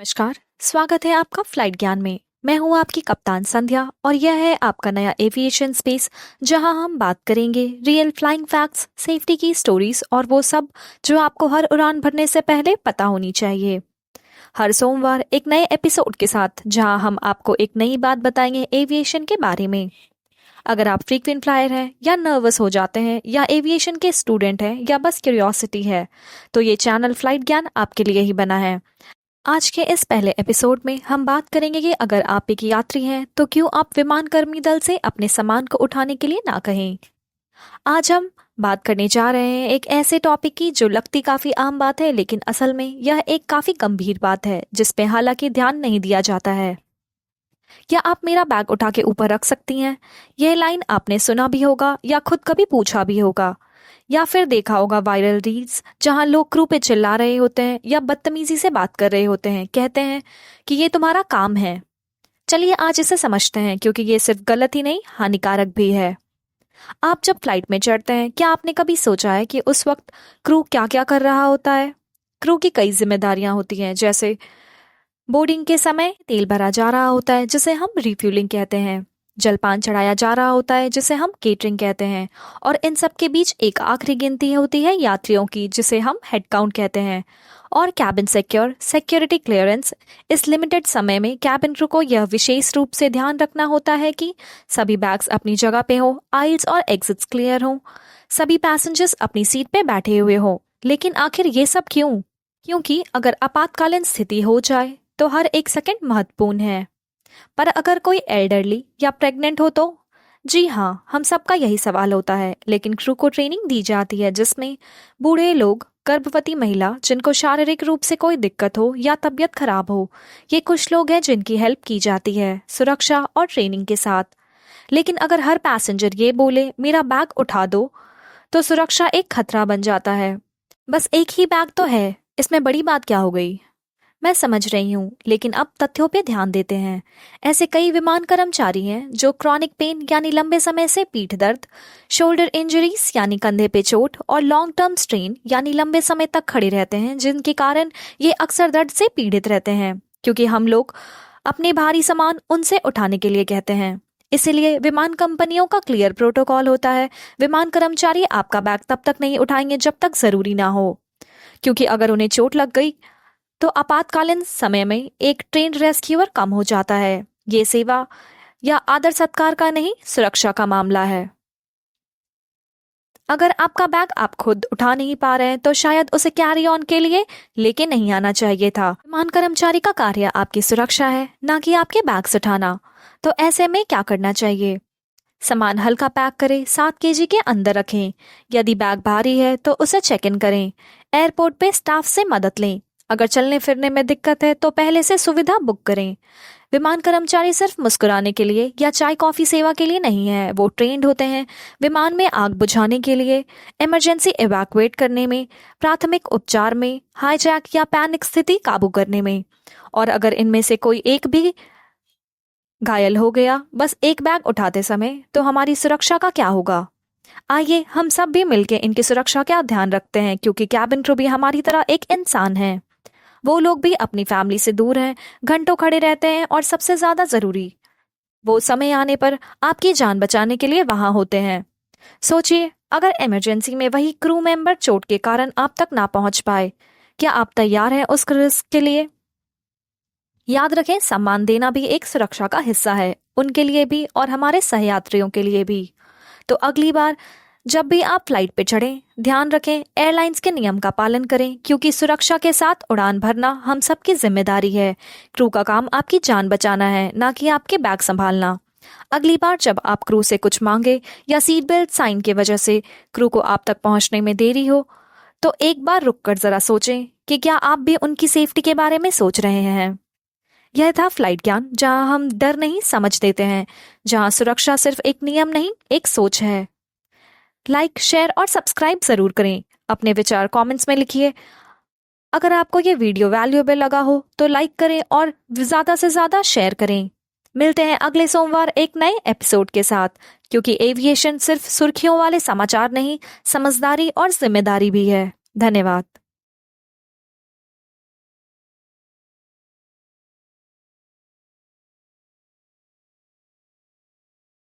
नमस्कार। स्वागत है आपका फ्लाइट ज्ञान में। मैं हूं आपकी कप्तान संध्या और यह है आपका नया एविएशन स्पेस, जहां हम बात करेंगे रियल फ्लाइंग फैक्ट्स, सेफ्टी की स्टोरीज और वो सब जो आपको हर उड़ान भरने से पहले पता होनी चाहिए। हर सोमवार एक नए एपिसोड के साथ, जहां हम आपको एक नई बात बताएंगे एविएशन के बारे में। अगर आप फ्रीक्वेंट फ्लायर हैं या नर्वस हो जाते हैं या एविएशन के स्टूडेंट हैं या बस क्यूरियोसिटी है, तो ये चैनल फ्लाइट ज्ञान आपके लिए ही बना है। आज के इस पहले एपिसोड में हम बात करेंगे कि अगर आप एक यात्री हैं तो क्यों आप विमान कर्मी दल से अपने सामान को उठाने के लिए ना कहें। आज हम बात करने जा रहे हैं एक ऐसे टॉपिक की जो लगती काफी आम बात है, लेकिन असल में यह एक काफी गंभीर बात है जिस पे हालांकि ध्यान नहीं दिया जाता है। क्या आप मेरा बैग उठा के ऊपर रख सकती हैं? यह लाइन आपने सुना भी होगा या खुद कभी पूछा भी होगा, या फिर देखा होगा वायरल रील्स जहां लोग क्रू पे चिल्ला रहे होते हैं या बदतमीजी से बात कर रहे होते हैं, कहते हैं कि ये तुम्हारा काम है। चलिए आज इसे समझते हैं, क्योंकि ये सिर्फ गलत ही नहीं, हानिकारक भी है। आप जब फ्लाइट में चढ़ते हैं, क्या आपने कभी सोचा है कि उस वक्त क्रू क्या क्या कर रहा होता है? क्रू की कई जिम्मेदारियां होती हैं, जैसे बोर्डिंग के समय तेल भरा जा रहा होता है जिसे हम रिफ्यूलिंग कहते हैं, जलपान चढ़ाया जा रहा होता है जिसे हम केटरिंग कहते हैं, और इन सब के बीच एक आखिरी गिनती होती है यात्रियों की जिसे हम हेड काउंट कहते हैं, और कैबिन सिक्योरिटी क्लियरेंस। इस लिमिटेड समय में कैबिन क्रू को यह विशेष रूप से ध्यान रखना होता है कि सभी बैग्स अपनी जगह पे हो, आइल्स और एग्जिट्स क्लियर हो, सभी पैसेंजर्स अपनी सीट पे बैठे हुए हो। लेकिन आखिर ये सब क्यों? क्योंकि अगर आपातकालीन स्थिति हो जाए तो हर एक सेकंड महत्वपूर्ण है। पर अगर कोई एल्डरली या प्रेग्नेंट हो तो? जी हाँ, हम सबका यही सवाल होता है। लेकिन क्रू को ट्रेनिंग दी जाती है जिसमें बूढ़े लोग, गर्भवती महिला जिनको शारीरिक रूप से कोई दिक्कत हो या तबीयत खराब हो, ये कुछ लोग हैं जिनकी हेल्प की जाती है सुरक्षा और ट्रेनिंग के साथ। लेकिन अगर हर पैसेंजर ये बोले मेरा बैग उठा दो, तो सुरक्षा एक खतरा बन जाता है। बस एक ही बैग तो है, इसमें बड़ी बात क्या हो गई? मैं समझ रही हूँ, लेकिन अब तथ्यों पे ध्यान देते हैं। ऐसे कई विमान कर्मचारी हैं जो क्रॉनिक पेन यानी लंबे समय से पीठ दर्द, शोल्डर इंजरीज यानी कंधे पे चोट, और लॉन्ग टर्म स्ट्रेन यानी लंबे समय तक खड़े रहते हैं, जिनके कारण ये अक्सर दर्द से पीड़ित रहते हैं, क्योंकि हम लोग अपने भारी सामान उनसे उठाने के लिए कहते हैं। इसीलिए विमान कंपनियों का क्लियर प्रोटोकॉल होता है। विमान कर्मचारी आपका बैग तब तक नहीं उठाएंगे जब तक जरूरी ना हो, क्योंकि अगर उन्हें चोट लग गई तो आपातकालीन समय में एक ट्रेन रेस्क्यूअर कम हो जाता है। ये सेवा या आदर सत्कार का नहीं, सुरक्षा का मामला है। अगर आपका बैग आप खुद उठा नहीं पा रहे हैं तो शायद उसे कैरी ऑन के लिए लेके नहीं आना चाहिए था। विमान कर्मचारी का कार्य आपकी सुरक्षा है, ना कि आपके बैग्स उठाना। तो ऐसे में क्या करना चाहिए? सामान हल्का पैक करें, 7 केजी के अंदर रखें। यदि बैग भारी है तो उसे चेक इन करें। एयरपोर्ट पे स्टाफ से मदद लें। अगर चलने फिरने में दिक्कत है तो पहले से सुविधा बुक करें। विमान कर्मचारी सिर्फ मुस्कुराने के लिए या चाय कॉफी सेवा के लिए नहीं है, वो ट्रेंड होते हैं विमान में आग बुझाने के लिए, इमरजेंसी इवैक्यूएट करने में, प्राथमिक उपचार में, हाईजैक या पैनिक स्थिति काबू करने में। और अगर इनमें से कोई एक भी घायल हो गया बस एक बैग उठाते समय, तो हमारी सुरक्षा का क्या होगा? आइए हम सब भी मिलकर इनकी सुरक्षा का ध्यान रखते हैं, क्योंकि कैबिन क्रू भी हमारी तरह एक इंसान है। वो लोग भी अपनी फैमिली से दूर हैं, घंटों खड़े रहते हैं, और सबसे ज्यादा जरूरी, वो समय आने पर आपकी जान बचाने के लिए वहां होते हैं। सोचिए, अगर इमरजेंसी में वही क्रू मेंबर चोट के कारण आप तक ना पहुंच पाए, क्या आप तैयार हैं उस रिस्क के लिए? याद रखें, सम्मान देना भी एक सुरक्षा का हिस्सा है, उनके लिए भी और हमारे सहयात्रियों के लिए भी। तो अगली बार जब भी आप फ्लाइट पे चढ़ें, ध्यान रखें एयरलाइंस के नियम का पालन करें, क्योंकि सुरक्षा के साथ उड़ान भरना हम सबकी जिम्मेदारी है। क्रू का काम आपकी जान बचाना है, ना कि आपके बैग संभालना। अगली बार जब आप क्रू से कुछ मांगे या सीट बेल्ट साइन की वजह से क्रू को आप तक पहुंचने में देरी हो, तो एक बार रुककर जरा सोचें कि क्या आप भी उनकी सेफ्टी के बारे में सोच रहे हैं। यह था फ्लाइट ज्ञान, जहां हम डर नहीं समझ देते हैं, जहां सुरक्षा सिर्फ एक नियम नहीं, एक सोच है। लाइक, शेयर और सब्सक्राइब जरूर करें। अपने विचार कमेंट्स में लिखिए। अगर आपको ये वीडियो वैल्यूएबल लगा हो तो लाइक करें और ज्यादा से ज्यादा शेयर करें। मिलते हैं अगले सोमवार एक नए एपिसोड के साथ, क्योंकि एविएशन सिर्फ सुर्खियों वाले समाचार नहीं, समझदारी और जिम्मेदारी भी है। धन्यवाद।